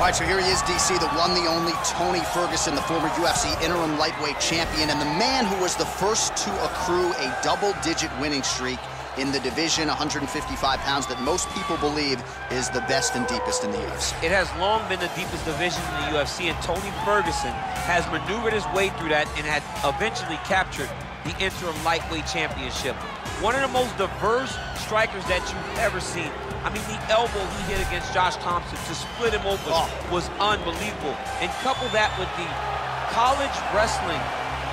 All right, so here he is, DC, the one, the only Tony Ferguson, the former UFC interim lightweight champion, and the man who was the first to accrue a double-digit winning streak in the division, 155 pounds, that most people believe is the best and deepest in the UFC. It has long been the deepest division in the UFC, and Tony Ferguson has maneuvered his way through that and had eventually captured the interim lightweight championship. One of the most diverse strikers that you've ever seen. I mean, the elbow he hit against Josh Thompson to split him open was unbelievable. And couple that with the college wrestling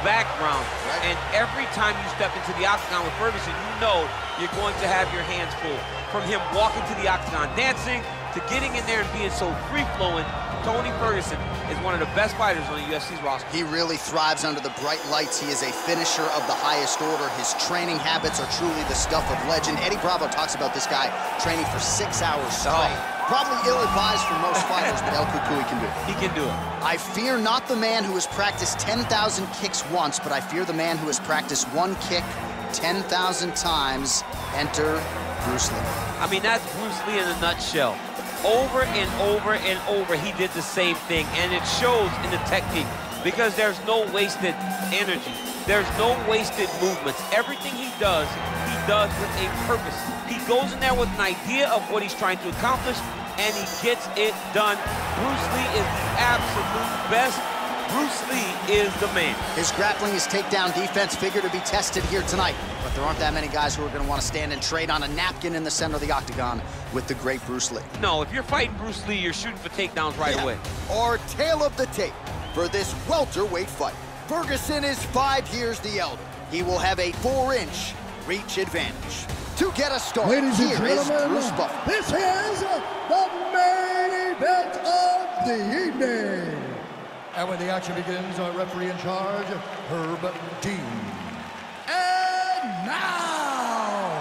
background, and every time you step into the octagon with Ferguson, you know you're going to have your hands full. From him walking to the octagon dancing, to getting in there and being so free-flowing, Tony Ferguson is one of the best fighters on the UFC's roster. He really thrives under the bright lights. He is a finisher of the highest order. His training habits are truly the stuff of legend. Eddie Bravo talks about this guy training for 6 hours straight. Probably ill-advised for most fighters, but El Cucuy can do it. He can do it. I fear not the man who has practiced 10,000 kicks once, but I fear the man who has practiced one kick 10,000 times. Enter Bruce Lee. I mean, that's Bruce Lee in a nutshell. Over and over and over, he did the same thing, and it shows in the technique because there's no wasted energy. There's no wasted movements. Everything he does with a purpose. He goes in there with an idea of what he's trying to accomplish, and he gets it done. Bruce Lee is the absolute best. Bruce Lee is the man. His grappling, his takedown defense figure to be tested here tonight. But there aren't that many guys who are going to want to stand and trade on a napkin in the center of the octagon with the great Bruce Lee. No, if you're fighting Bruce Lee, you're shooting for takedowns right away. Our tale of the tape for this welterweight fight. Ferguson is 5 years the elder. He will have a 4-inch reach advantage. To get us started, ladies and here is gentlemen, Bruce Buffer. this is the main event of the evening. And when the action begins, our referee in charge, Herb Dean. And now,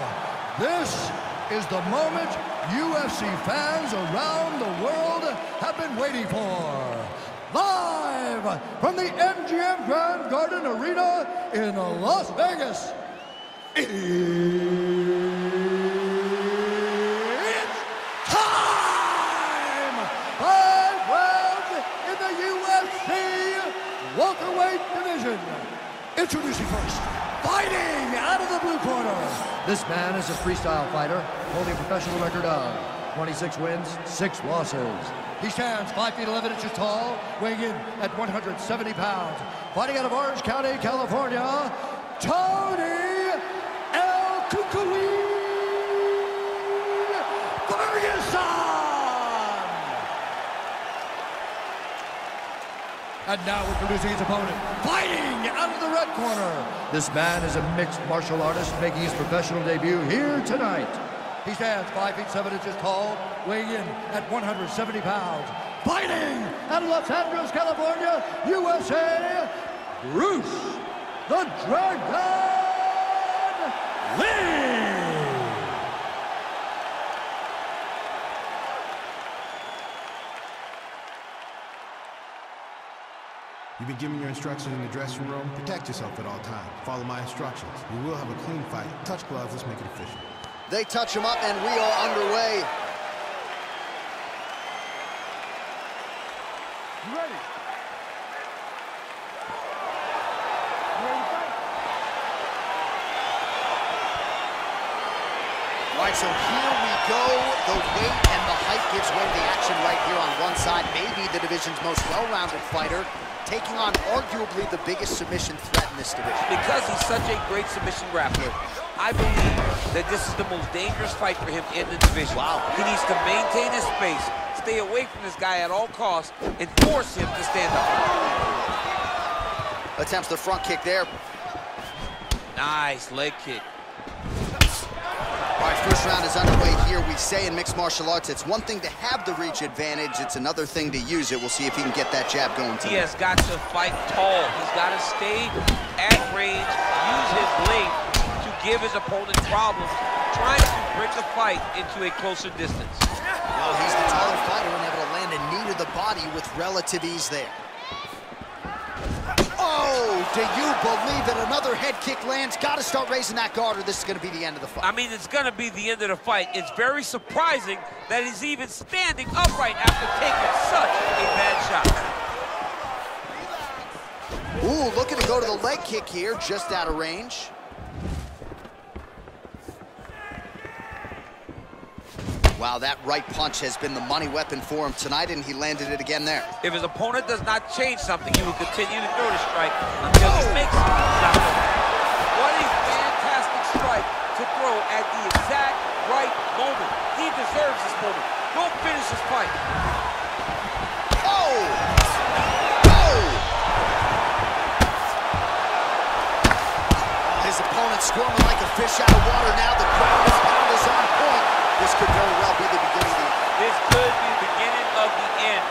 this is the moment UFC fans around the world have been waiting for. Live from the MGM Grand Garden Arena in Las Vegas. It's time! 5 rounds in the UFC welterweight division. Introducing first, fighting out of the blue corner. This man is a freestyle fighter, holding a professional record of 26 wins, 6 losses. He stands 5 feet 11 inches tall, weighing in at 170 pounds. Fighting out of Orange County, California, Tony El Cucuy Ferguson! And now introducing his opponent, fighting out of the red corner. This man is a mixed martial artist making his professional debut here tonight. He stands 5 feet 7 inches tall, weighing in at 170 pounds. Fighting out of Los Angeles, California, USA, Bruce the Dragon Lee! You've been given your instructions in the dressing room. Protect yourself at all times. Follow my instructions. We will have a clean fight. Touch gloves, let's make it official. They touch him up, and we are underway. You ready? All right, so here we go. The weight and the height gives way to the action right here on one side. Maybe the division's most well-rounded fighter, taking on arguably the biggest submission threat in this division. Because he's such a great submission grappler, I believe that this is the most dangerous fight for him in the division. Wow. He needs to maintain his space, stay away from this guy at all costs, and force him to stand up. Attempts the front kick there. Nice leg kick. All right, first round is underway here. We say in mixed martial arts, it's one thing to have the reach advantage. It's another thing to use it. We'll see if he can get that jab going tonight. He has got to fight tall. He's got to stay at range, use his length to give his opponent problems, trying to bring the fight into a closer distance. Well, he's the taller fighter and able to land a knee to the body with relative ease there. Oh, Oh, do you believe it? Another head kick lands. Got to start raising that guard or this is going to be the end of the fight. I mean, it's going to be the end of the fight. It's very surprising that he's even standing upright after taking such a bad shot. Ooh, looking to go to the leg kick here, just out of range. Wow, that right punch has been the money weapon for him tonight, and he landed it again there. If his opponent does not change something, he will continue to throw the strike until he makes it. What a fantastic strike to throw at the exact right moment. He deserves this moment. Go finish his fight. Oh! Oh! His opponent squirming like a fish out of water now. The ground is on point. This could very well be the beginning of the end. This could be the beginning of the end.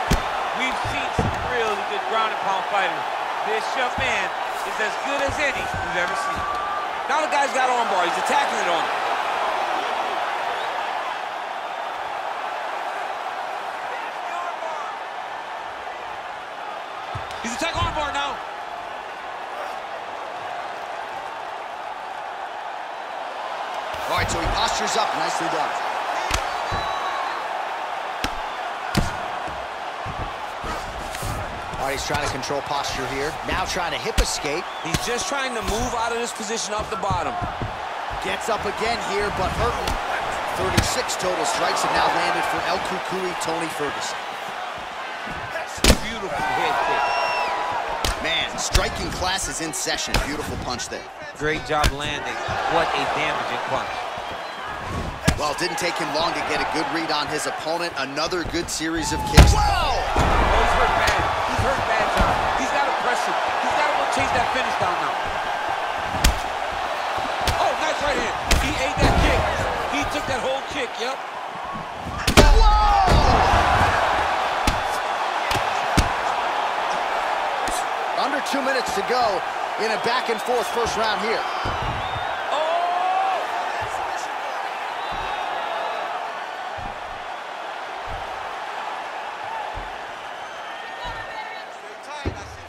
We've seen some really good ground and pound fighters. This young man is as good as any we've ever seen. Now the guy's got armbar. He's attacking it on him. He's attacking armbar now. All right, so he postures up. Nicely done. All right, he's trying to control posture here. Now trying to hip escape. He's just trying to move out of this position off the bottom. Gets up again here, but hurting. 36 total strikes have now landed for El Cucuy, Tony Ferguson. Beautiful head kick. Man, striking class is in session. Beautiful punch there. Great job landing. What a damaging punch. Well, it didn't take him long to get a good read on his opponent. Another good series of kicks. Whoa! Oh, he's hurt bad. He's hurt bad, John. He's got to press him. He's got to go chase that finish down now. Oh, nice right hand. He ate that kick. He took that whole kick, yep. Whoa! Under 2 minutes to go in a back-and-forth first round here.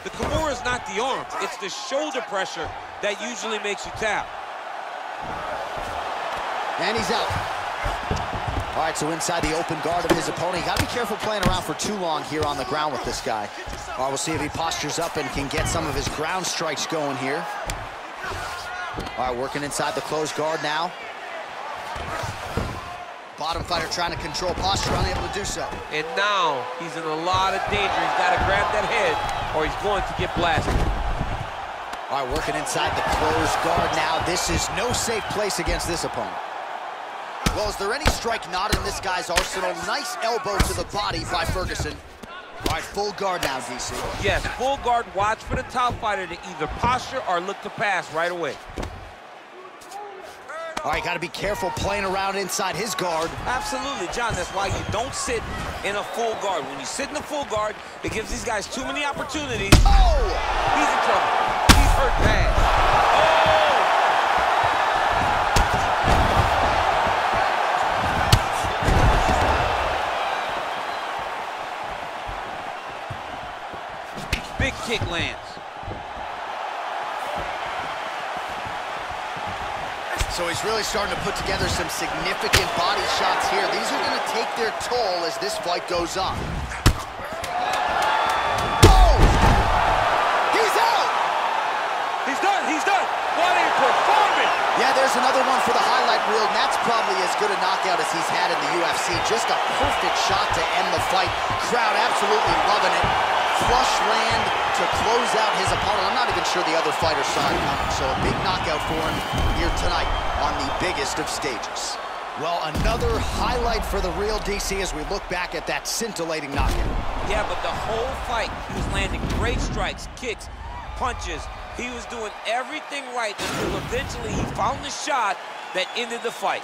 The Kimura is not the arm. It's the shoulder pressure that usually makes you tap. And he's out. All right, so inside the open guard of his opponent. You got to be careful playing around for too long here on the ground with this guy. All right, we'll see if he postures up and can get some of his ground strikes going here. All right, working inside the closed guard now. Bottom fighter trying to control posture, unable to do so. And now he's in a lot of danger. He's got to grab that head or he's going to get blasted. All right, working inside the closed guard now. This is no safe place against this opponent. Well, is there any strike not in this guy's arsenal? Nice elbow to the body by Ferguson. All right, full guard now, DC. Yes, full guard. Watch for the top fighter to either posture or look to pass right away. All right, got to be careful playing around inside his guard. Absolutely, John. That's why you don't sit in a full guard. When you sit in a full guard, it gives these guys too many opportunities. Oh! He's in trouble. He's hurt bad. Oh! Big kick lands. So he's really starting to put together some significant body shots here. These are going to take their toll as this fight goes on. Oh! He's out! He's done. He's done. What a performance! Yeah, there's another one for the highlight reel, and that's probably as good a knockout as he's had in the UFC. Just a perfect shot to end the fight. Crowd absolutely loving it. Flush land to close out his opponent. I'm not even sure the other fighter saw it coming, so a big knockout for him here tonight on the biggest of stages. Well, another highlight for the real DC as we look back at that scintillating knockout. Yeah, but the whole fight, he was landing great strikes, kicks, punches. He was doing everything right until eventually he found the shot that ended the fight.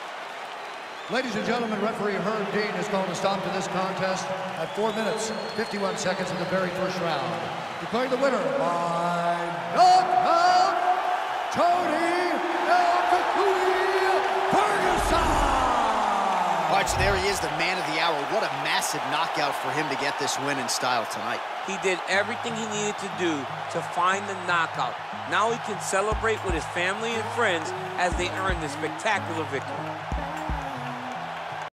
Ladies and gentlemen, referee Herb Dean has called a stop to this contest at 4 minutes, 51 seconds of the very first round. Declaring the winner by knockout, Tony El Cucuy Ferguson! All right, Mitch, there he is, the man of the hour. What a massive knockout for him to get this win in style tonight. He did everything he needed to do to find the knockout. Now he can celebrate with his family and friends as they earn this spectacular victory.